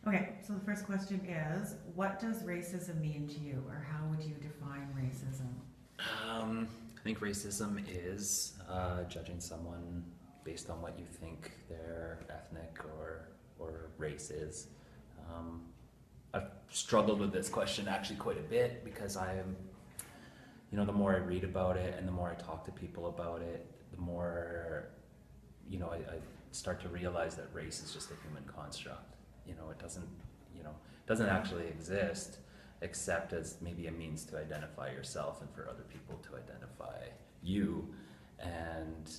Okay, so the first question is, what does racism mean to you, or how would you define racism? I think racism is judging someone based on what you think their ethnic or race is. Um, I've struggled with this question actually quite a bit because I am, the more I read about it and the more I talk to people about it, the more, I start to realize that race is just a human construct. It doesn't actually exist except as maybe a means to identify yourself and for other people to identify you. And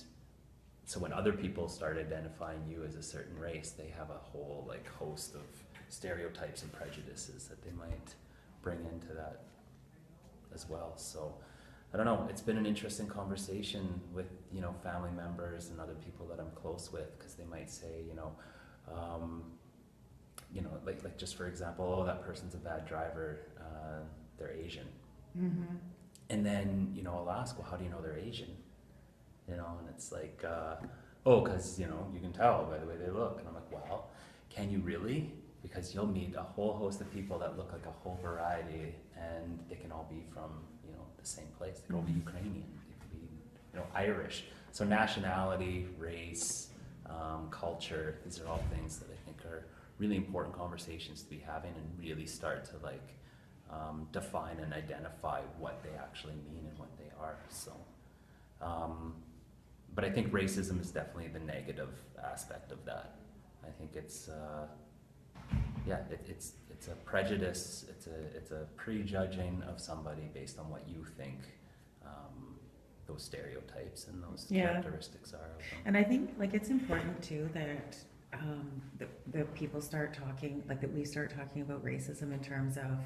so when other people start identifying you as a certain race, they have a whole like host of stereotypes and prejudices that they might bring into that as well. So I don't know, it's been an interesting conversation with, family members and other people that I'm close with, because they might say, um, like just for example, oh, that person's a bad driver, they're Asian. Mm-hmm. And then, I'll ask, well, how do you know they're Asian? And it's like, oh, because, you can tell by the way they look. And I'm like, well, can you really? Because you'll meet a whole host of people that look like a whole variety, and they can all be from, the same place. They could all be Ukrainian, they could be, Irish. So nationality, race, culture, these are all things that I think are really important conversations to be having and really start to define and identify what they actually mean and what they are. So, but I think racism is definitely the negative aspect of that. I think it's it's a prejudice. It's a prejudging of somebody based on what you think those stereotypes and those characteristics are of them. And I think like it's important too that that people start talking, like that we start talking about racism in terms of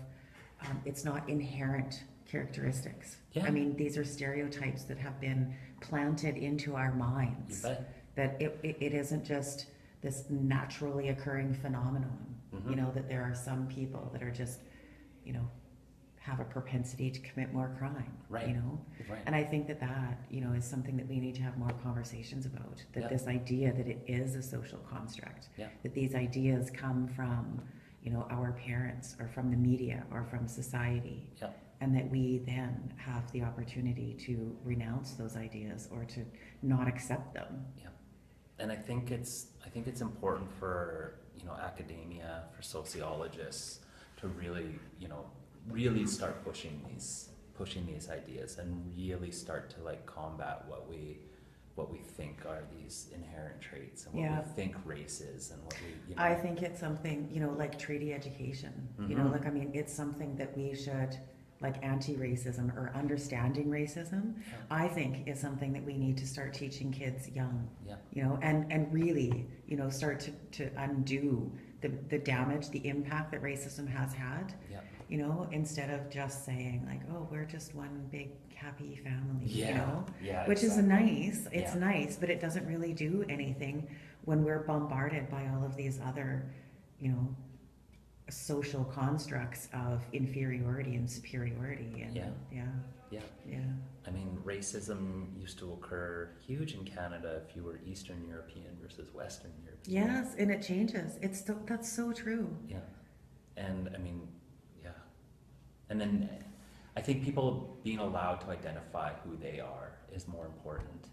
it's not inherent characteristics. Yeah. I mean, these are stereotypes that have been planted into our minds. You bet. That it isn't just this naturally occurring phenomenon. Mm-hmm. That there are some people that are just, have a propensity to commit more crime. Right. Right. And I think that is something that we need to have more conversations about. That this idea that it is a social construct. Yeah. That these ideas come from, our parents or from the media or from society. Yeah. And that we then have the opportunity to renounce those ideas or to not accept them. Yeah. And I think it's important for, academia, for sociologists to really, really start pushing these ideas and really start to combat what we think are these inherent traits and what we think race is and what we. I think it's something, like treaty education. Mm-hmm. It's something that we should, like anti-racism or understanding racism, I think is something that we need to start teaching kids young. Yeah. And really, start to undo the damage, the impact that racism has had. Yeah. Instead of just saying like, oh, we're just one big happy family. Yeah. Yeah. Which exactly. is nice. It's nice, but it doesn't really do anything when we're bombarded by all of these other, social constructs of inferiority and superiority. And Yeah. I mean, racism used to occur huge in Canada if you were Eastern European versus Western European. Yes, and it changes. That's so true. Yeah. And I mean, yeah. And then I think people being allowed to identify who they are is more important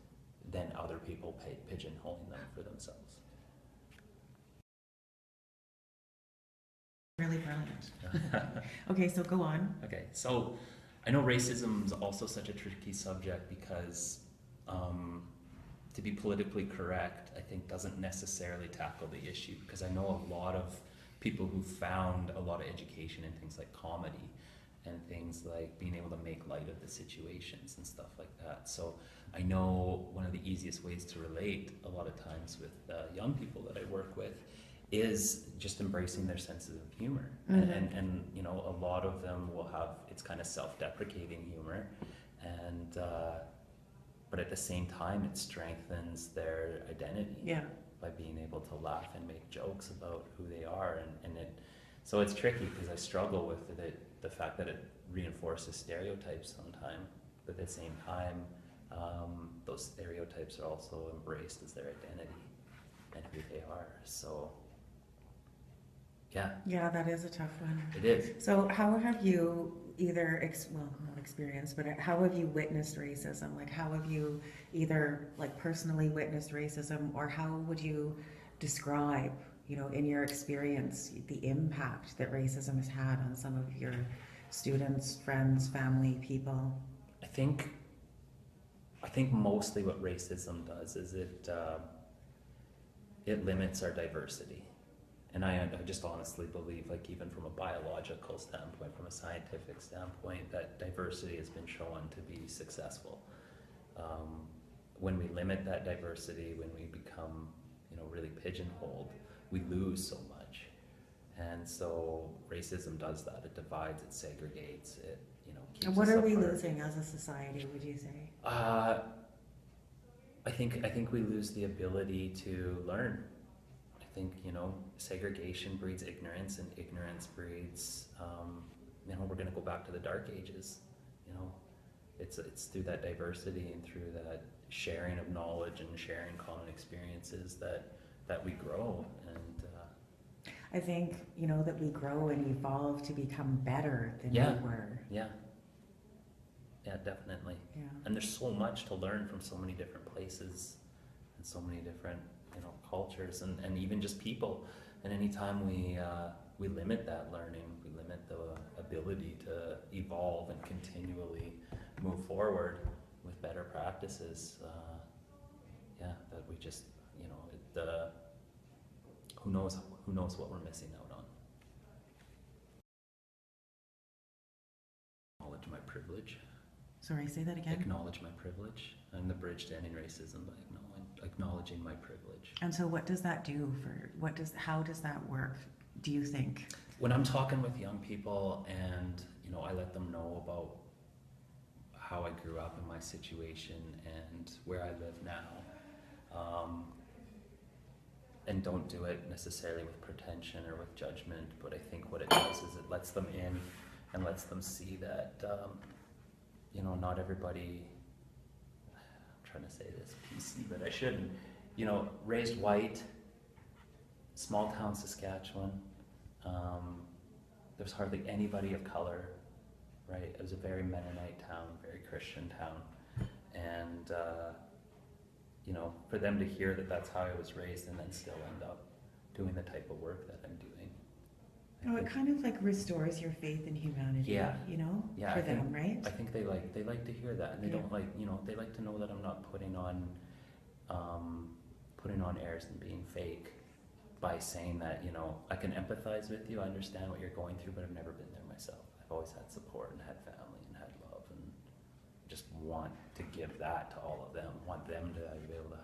than other people pigeonholing them for themselves. Really brilliant. Okay, so go on. Okay, so I know racism is also such a tricky subject because to be politically correct, I think doesn't necessarily tackle the issue, because I know a lot of people who found a lot of education in things like comedy and things like being able to make light of the situations and stuff like that. So I know one of the easiest ways to relate a lot of times with young people that I work with is just embracing their senses of humor. Mm-hmm. And a lot of them will have, it's kind of self-deprecating humor, and but at the same time it strengthens their identity by being able to laugh and make jokes about who they are, and so it's tricky because I struggle with it, the fact that it reinforces stereotypes sometimes, but at the same time those stereotypes are also embraced as their identity and who they are. So Yeah, Yeah, that is a tough one. it is. So how have you either, well, not experienced, but how have you witnessed racism? Like, how have you either like personally witnessed racism, or how would you describe, in your experience, the impact that racism has had on some of your students, friends, family, people? I think I think mostly what racism does is it limits our diversity. And I just honestly believe, like, even from a biological standpoint, from a scientific standpoint, that diversity has been shown to be successful. When we limit that diversity, when we become, really pigeonholed, we lose so much. And so racism does that. It divides, it segregates, it, keeps And what us are we apart. losing as a society, would you say? I think we lose the ability to learn. I think, segregation breeds ignorance, and ignorance breeds, we're going to go back to the dark ages. It's through that diversity and through that sharing of knowledge and sharing common experiences that we grow. And I think, that we grow and evolve to become better than Yeah. we were. yeah, definitely. Yeah. And there's so much to learn from so many different places and so many different, cultures and even just people. And anytime we limit that learning, we limit the ability to evolve and continually move forward with better practices. That we just, who knows what we're missing out on. Acknowledge my privilege. Sorry, say that again. Acknowledge my privilege. I'm the bridge to ending racism by acknowledging my privilege. And so what does that do how does that work, do you think? When I'm talking with young people and, I let them know about how I grew up in my situation and where I live now, and don't do it necessarily with pretension or with judgment, but I think what it does is it lets them in and lets them see that, not everybody, I'm trying to say this PC, but I shouldn't, raised white, small town Saskatchewan, there's hardly anybody of color, right? It was a very Mennonite town, very Christian town, and for them to hear that that's how I was raised and then still end up doing the type of work that I'm doing. It kind of like restores your faith in humanity, Yeah. For them, right? I think they like to hear that, and they don't like, they like to know that I'm not putting on airs and being fake by saying that, I can empathize with you, I understand what you're going through, but I've never been there myself. I've always had support and had family and had love, and just want to give that to all of them, want them to be able to